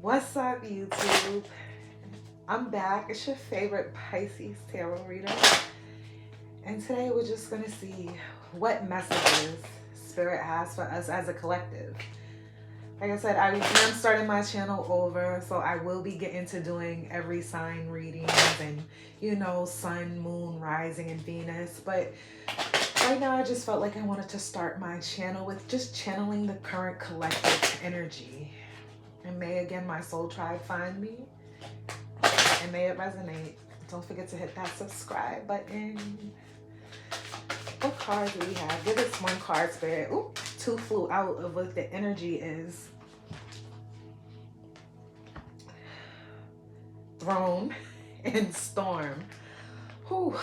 What's up, YouTube? I'm back. It's your favorite Pisces tarot reader. And today we're just going to see what messages Spirit has for us as a collective. Like I said, I am starting my channel over, so I will be getting to doing every sign readings and, sun, moon, rising, and Venus. But right now I just felt like I wanted to start my channel with just channeling the current collective energy. And may again my soul tribe find me, and may it resonate. Don't forget to hit that subscribe button. What cards do we have? Give us one card, Spirit. Ooh, two flew out of what the energy is. Throne and Storm. Whew.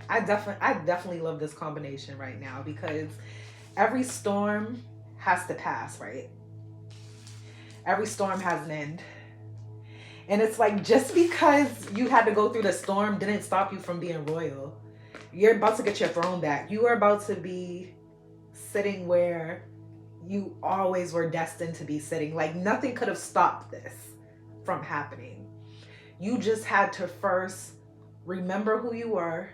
I definitely love this combination right now because every storm has to pass, right? Every storm has an end. And it's like, just because you had to go through the storm didn't stop you from being royal. You're about to get your throne back. You are about to be sitting where you always were destined to be sitting. Like, nothing could have stopped this from happening. You just had to first remember who you were,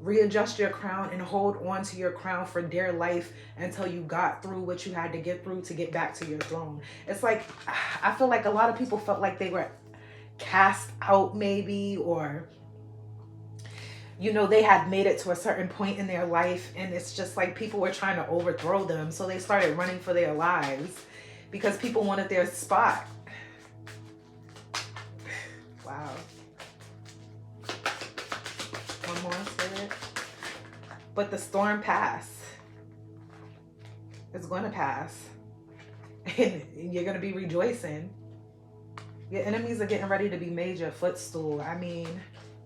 readjust your crown, and hold on to your crown for dear life until you got through what you had to get through to get back to your throne. It's like, I feel like a lot of people felt like they were cast out maybe, or they had made it to a certain point in their life, and it's just like people were trying to overthrow them, so they started running for their lives because people wanted their spot. Wow. One more, Spirit. But the storm passed. It's going to pass. And you're going to be rejoicing. Your enemies are getting ready to be made your footstool. I mean,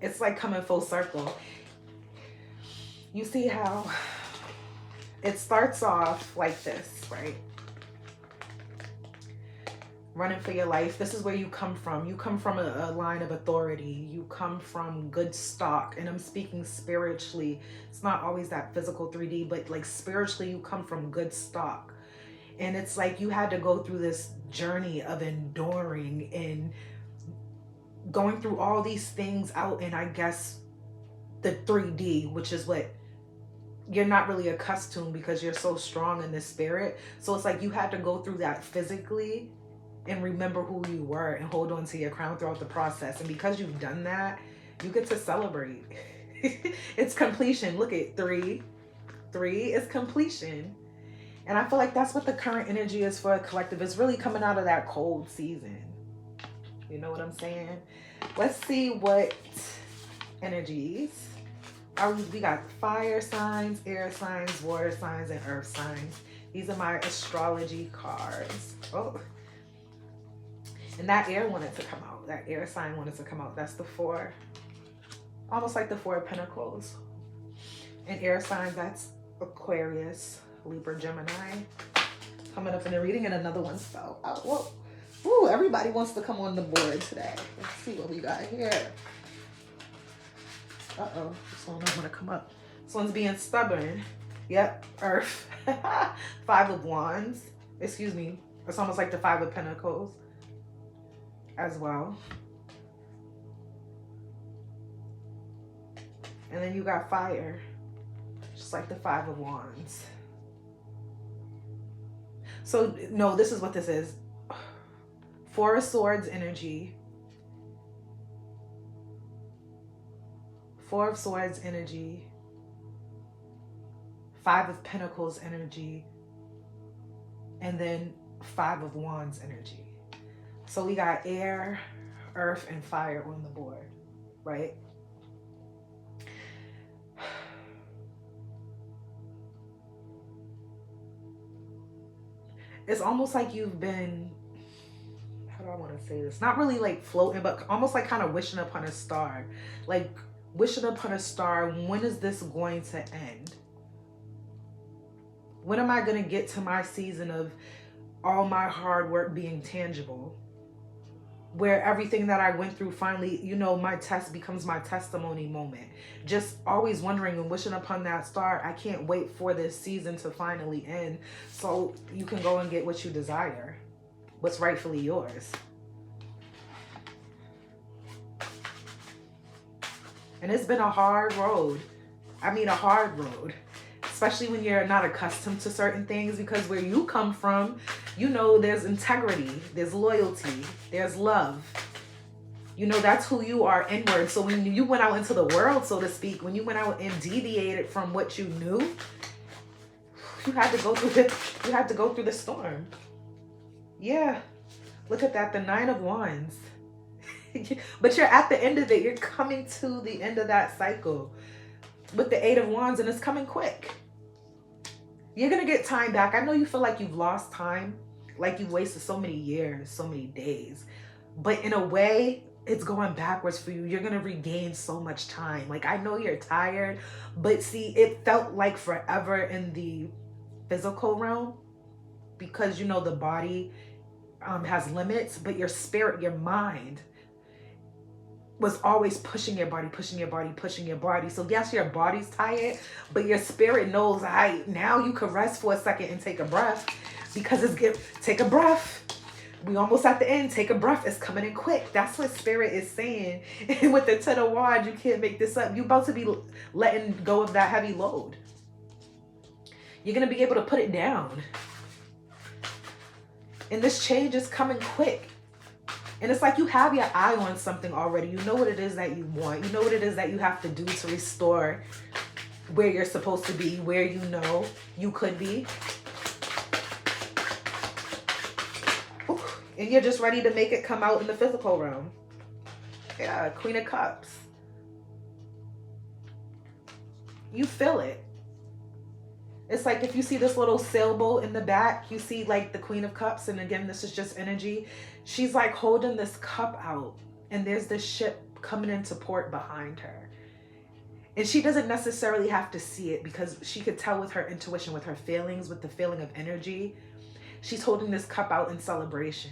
it's like coming full circle. You see how it starts off like this, right? Running for your life. This is where you come from. You come from a line of authority. You come from good stock. And I'm speaking spiritually. It's not always that physical 3D, but like spiritually, you come from good stock. And it's like you had to go through this journey of enduring and going through all these things out in, I guess, the 3D, which is what you're not really accustomed because you're so strong in the spirit. So it's like you had to go through that physically and remember who you were and hold on to your crown throughout the process. And because you've done that, you get to celebrate. It's completion. Look at 3. 3 is completion. And I feel like that's what the current energy is for a collective. It's really coming out of that cold season. You know what I'm saying? Let's see what energies. We got fire signs, air signs, water signs, and earth signs. These are my astrology cards. Oh. And that air wanted to come out. That air sign wanted to come out. That's the 4. Almost like the 4 of Pentacles. And air sign, that's Aquarius, Libra, Gemini. Coming up in the reading, and another one fell out. Whoa. Ooh, everybody wants to come on the board today. Let's see what we got here. Uh-oh. This one don't want to come up. This one's being stubborn. Yep. Earth. 5 of Wands. Excuse me. It's almost like the 5 of Pentacles as well. And then you got fire, just like the 5 of Wands. So no, this is what this is. 4 of Swords energy. 4 of Swords energy. 5 of Pentacles energy. And then 5 of Wands energy. So we got air, earth, and fire on the board, right? It's almost like you've been, how do I want to say this? Not really like floating, but almost like kind of wishing upon a star. Like wishing upon a star, when is this going to end? When am I going to get to my season of all my hard work being tangible? Where everything that I went through finally, my test becomes my testimony moment. Just always wondering and wishing upon that star. I can't wait for this season to finally end so you can go and get what you desire. what's rightfully yours. And it's been a hard road. I mean, a hard road, especially when you're not accustomed to certain things, because where you come from, you know, there's integrity, there's loyalty, there's love. You know, that's who you are inward. So when you went out into the world, so to speak, when you went out and deviated from what you knew, you had to go through the storm. Yeah. Look at that, the 9 of Wands. But you're at the end of it. You're coming to the end of that cycle with the 8 of Wands, and it's coming quick. You're going to get time back. I know you feel like you've lost time, like you've wasted so many years, so many days. But in a way, it's going backwards for you. You're going to regain so much time. Like, I know you're tired, but see, it felt like forever in the physical realm, because, you know, the body has limits, but your spirit, your mind was always pushing your body, pushing your body, pushing your body. So yes, your body's tired, but your spirit knows, now you can rest for a second and take a breath, because take a breath. We almost at the end. Take a breath. It's coming in quick. That's what spirit is saying. And with the 10 of Wands, you can't make this up. You're about to be letting go of that heavy load. You're going to be able to put it down. And this change is coming quick. And it's like you have your eye on something already. You know what it is that you want. You know what it is that you have to do to restore where you're supposed to be, where you know you could be. Ooh. And you're just ready to make it come out in the physical realm. Yeah, Queen of Cups. You feel it. It's like if you see this little sailboat in the back, you see like the Queen of Cups. And again, this is just energy. She's like holding this cup out, and there's this ship coming into port behind her. And she doesn't necessarily have to see it, because she could tell with her intuition, with her feelings, with the feeling of energy. She's holding this cup out in celebration.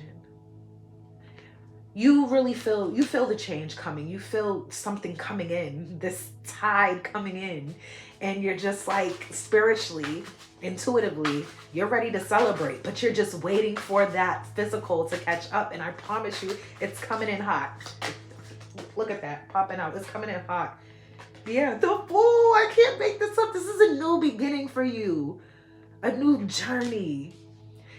You really feel the change coming. You feel something coming in, this tide coming in. And you're just like spiritually, intuitively, you're ready to celebrate, but you're just waiting for that physical to catch up. And I promise you, it's coming in hot. Look at that, popping out. It's coming in hot. Yeah, the Fool. I can't make this up. This is a new beginning for you. A new journey.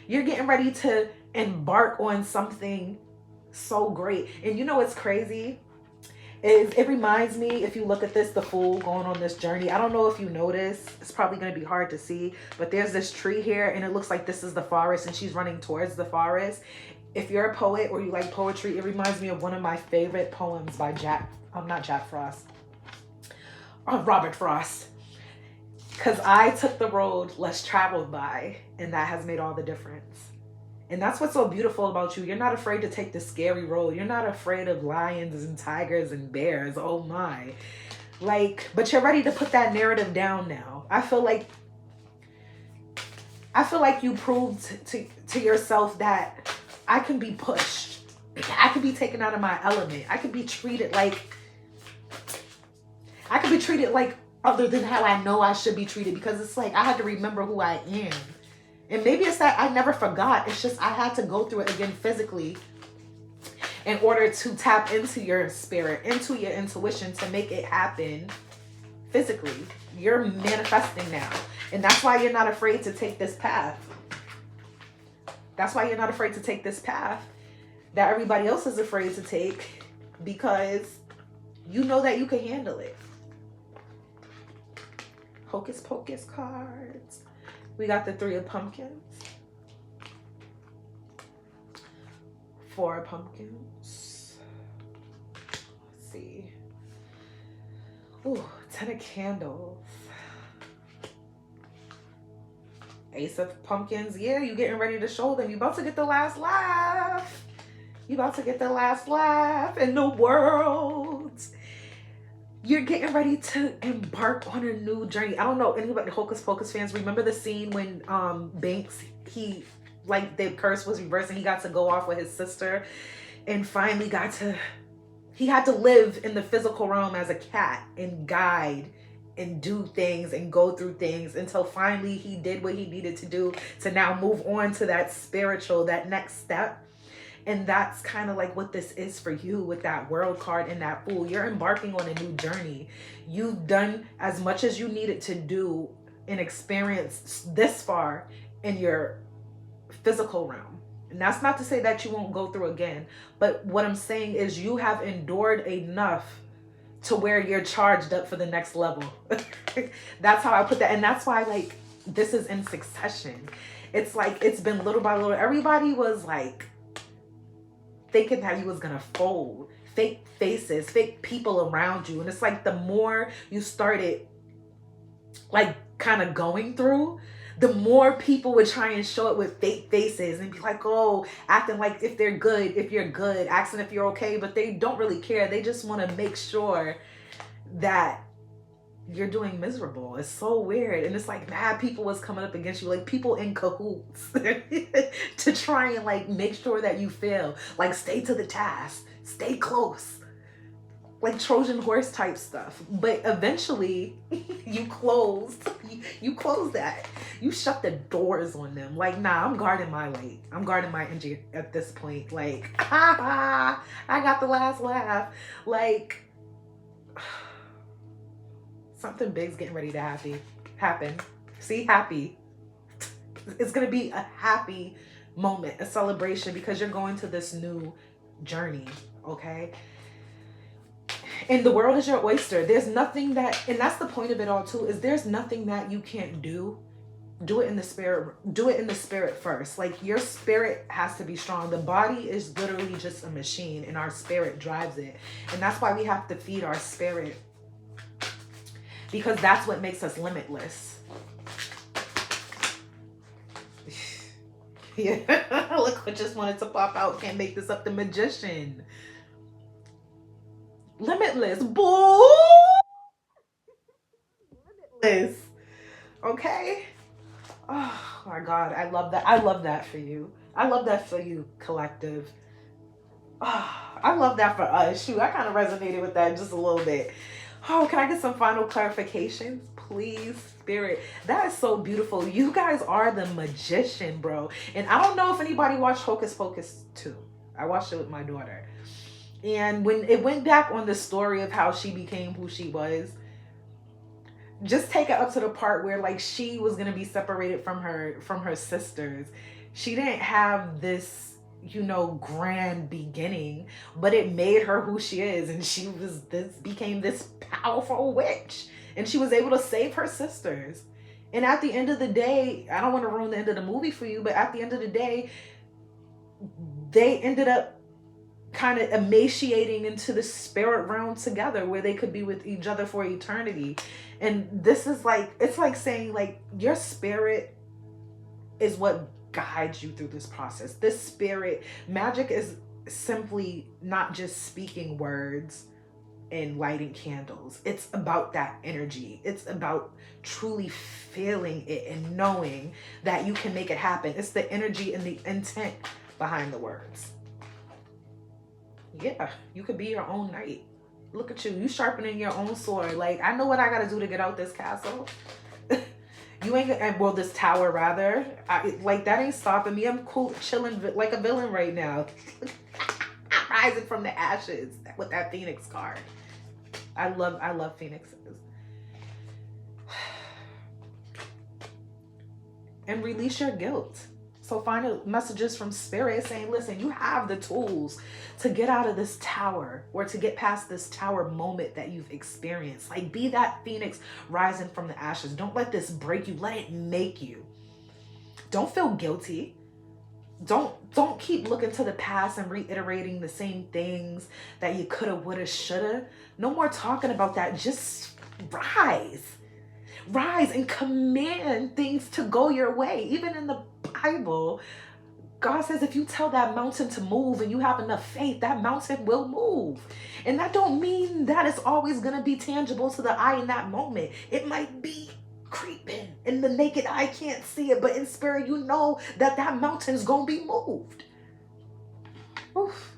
You're getting ready to embark on something so great. And you know what's crazy? It reminds me, if you look at this, the Fool going on this journey. I don't know if you notice. It's probably going to be hard to see. But there's this tree here, and it looks like this is the forest, and she's running towards the forest. If you're a poet or you like poetry, it reminds me of one of my favorite poems by Robert Frost. Because I took the road less traveled by, and that has made all the difference. And that's what's so beautiful about you. You're not afraid to take the scary road. You're not afraid of lions and tigers and bears. Oh my. Like, but you're ready to put that narrative down now. I feel like you proved to yourself that I can be pushed. I can be taken out of my element. I can be treated like other than how I know I should be treated, because it's like I had to remember who I am. And maybe it's that I never forgot. It's just I had to go through it again physically in order to tap into your spirit, into your intuition, to make it happen physically. You're manifesting now. And that's why you're not afraid to take this path. That's why you're not afraid to take this path that everybody else is afraid to take, because you know that you can handle it. Hocus Pocus cards. We got the 3 of Pumpkins. 4 of Pumpkins. Let's see. Ooh, 10 of Candles. Ace of Pumpkins. Yeah, you getting ready to show them. You about to get the last laugh. You about to get the last laugh in the world. You're getting ready to embark on a new journey. I don't know anybody, Hocus Pocus fans, remember the scene when Banks, the curse was reversed and he got to go off with his sister and finally he had to live in the physical realm as a cat and guide and do things and go through things until finally he did what he needed to do to now move on to that spiritual, that next step. And that's kind of like what this is for you with that world card and that Fool. You're embarking on a new journey. You've done as much as you needed to do and experience this far in your physical realm. And that's not to say that you won't go through again. But what I'm saying is you have endured enough to where you're charged up for the next level. That's how I put that. And that's why, like, this is in succession. It's like it's been little by little. Everybody was like thinking that you was gonna fold. Fake faces, fake people around you. And it's like the more you started like kind of going through, the more people would try and show it with fake faces and be like, oh, acting like if they're good, if you're good, asking if you're okay, but they don't really care. They just want to make sure that you're doing miserable. It's so weird. And it's like mad people was coming up against you, like people in cahoots to try and like make sure that you fail. Like stay to the task, stay close. Like Trojan horse type stuff. But eventually you closed that. You shut the doors on them. Like, nah, I'm guarding my light. I'm guarding my energy at this point. Like, I got the last laugh. Like, something big's getting ready to happen. See, happy. It's gonna be a happy moment, a celebration, because you're going to this new journey, okay? And the world is your oyster. There's nothing that, and that's the point of it all too, is there's nothing that you can't do. Do it in the spirit. Do it in the spirit first. Like your spirit has to be strong. The body is literally just a machine and our spirit drives it. And that's why we have to feed our spirit, because that's what makes us limitless. Yeah, look what just wanted to pop out. Can't make this up. The Magician. Limitless. Boo! Limitless. Okay? Oh my God. I love that. I love that for you. I love that for you, collective. Oh, I love that for us. Shoot, I kind of resonated with that just a little bit. Oh, can I get some final clarifications? Please, spirit. That is so beautiful. You guys are the Magician, bro. And I don't know if anybody watched Hocus Pocus 2. I watched it with my daughter. And when it went back on the story of how she became who she was, just take it up to the part where like she was going to be separated from her sisters. She didn't have this, you know, grand beginning, but it made her who she is. And she became this powerful witch, and she was able to save her sisters. And at the end of the day, I don't want to ruin the end of the movie for you, but at the end of the day, they ended up kind of emaciating into the spirit realm together where they could be with each other for eternity. And this is like, it's like saying like your spirit is what guides you through this process. This spirit, magic is simply not just speaking words and lighting candles. It's about that energy. It's about truly feeling it and knowing that you can make it happen. It's the energy and the intent behind the words. Yeah, you could be your own knight. Look at you sharpening your own sword. Like, I know what I gotta do to get out this castle. You ain't gonna, well, this tower rather. Like, that ain't stopping me. I'm cool, chilling like a villain right now. Rising from the ashes with that Phoenix card. I love Phoenixes. And release your guilt. So find messages from spirit saying, listen, you have the tools to get out of this tower, or to get past this tower moment that you've experienced. Like, be that phoenix rising from the ashes. Don't let this break you. Let it make you. Don't feel guilty. Don't keep looking to the past and reiterating the same things that you coulda, woulda, shoulda. No more talking about that. Just rise. Rise and command things to go your way. Even in the Bible, God says if you tell that mountain to move and you have enough faith, that mountain will move. And that don't mean that it's always going to be tangible to the eye in that moment. It might be creeping and the naked eye can't see it, but in spirit you know that that mountain's going to be moved. Oof.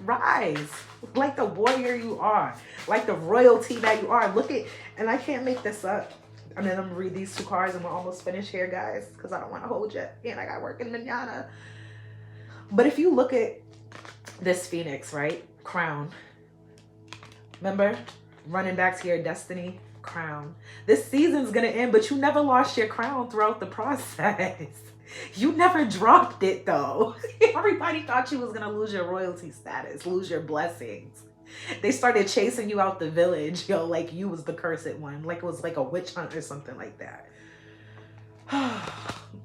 rise like the warrior you are, like the royalty that you are. Look at, and I can't make this up. And then I'm gonna read these two cards and we're almost finished here, guys, because I don't want to hold you. And I got work in manana. But if you look at this phoenix, right? Crown. Remember? Running back to your destiny. Crown. This season's gonna end, but you never lost your crown throughout the process. You never dropped it though. Everybody thought you was gonna lose your royalty status, lose your blessings. They started chasing you out the village, yo, like you was the cursed one, like it was like a witch hunt or something like that.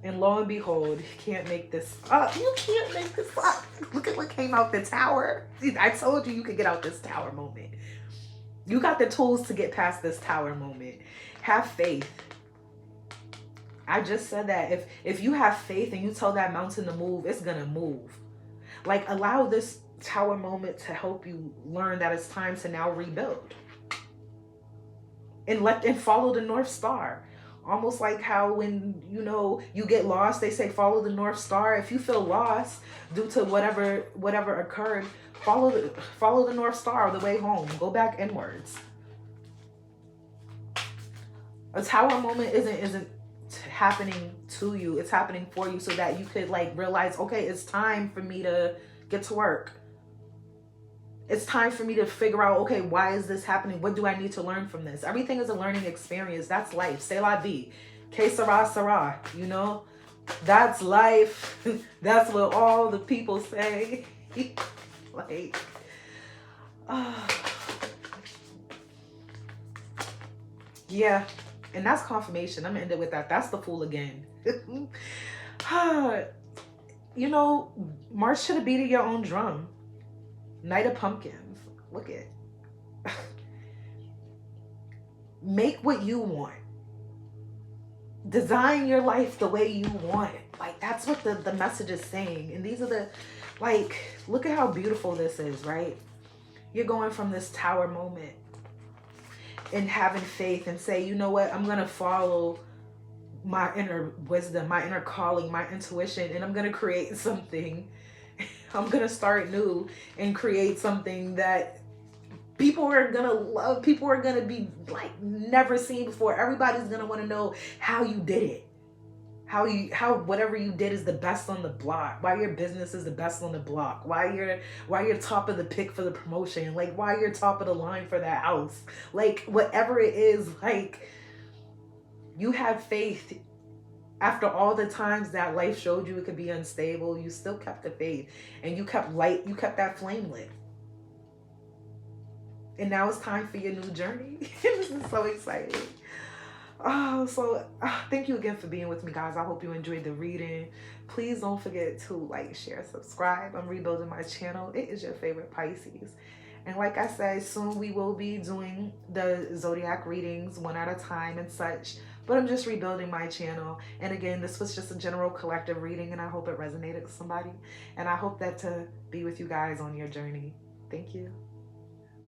And lo and behold, you can't make this up. You can't make this up. Look at what came out the tower. I told you could get out this tower moment. You got the tools to get past this tower moment. Have faith. I just said that if you have faith and you tell that mountain to move, it's gonna move. Like, allow this tower moment to help you learn that it's time to now rebuild. And follow the North Star. Almost like how when, you know, you get lost, they say follow the North Star. If you feel lost due to whatever occurred, follow the North Star on the way home. Go back inwards. A tower moment isn't happening to you. It's happening for you so that you could like realize, okay, it's time for me to get to work. It's time for me to figure out, okay, why is this happening? What do I need to learn from this? Everything is a learning experience. That's life. C'est la vie. Que sera, sera. You know? That's life. That's what all the people say. Like, yeah. And that's confirmation. I'm going to end it with that. That's the Fool again. You know, march to the beat of your own drum. Night of Pumpkins. Look it. Make what you want. Design your life the way you want. Like, that's what the message is saying. And these are the, like, look at how beautiful this is, right? You're going from this tower moment and having faith and say, you know what? I'm going to follow my inner wisdom, my inner calling, my intuition, and I'm going to create something. I'm going to start new and create something that people are going to love. People are going to be like never seen before. Everybody's going to want to know how you did it. How whatever you did is the best on the block. Why your business is the best on the block. Why you're top of the pick for the promotion. Like, why you're top of the line for that house. Like, whatever it is, like, you have faith. After all the times that life showed you it could be unstable, you still kept the faith and you kept that flame lit. And now it's time for your new journey. This is so exciting. Thank you again for being with me, guys. I hope you enjoyed the reading. Please don't forget to like, share, subscribe. I'm rebuilding my channel. It is your favorite Pisces. And like I said, soon we will be doing the zodiac readings one at a time and such. But I'm just rebuilding my channel. And again, this was just a general collective reading, and I hope it resonated with somebody. And I hope that to be with you guys on your journey. Thank you.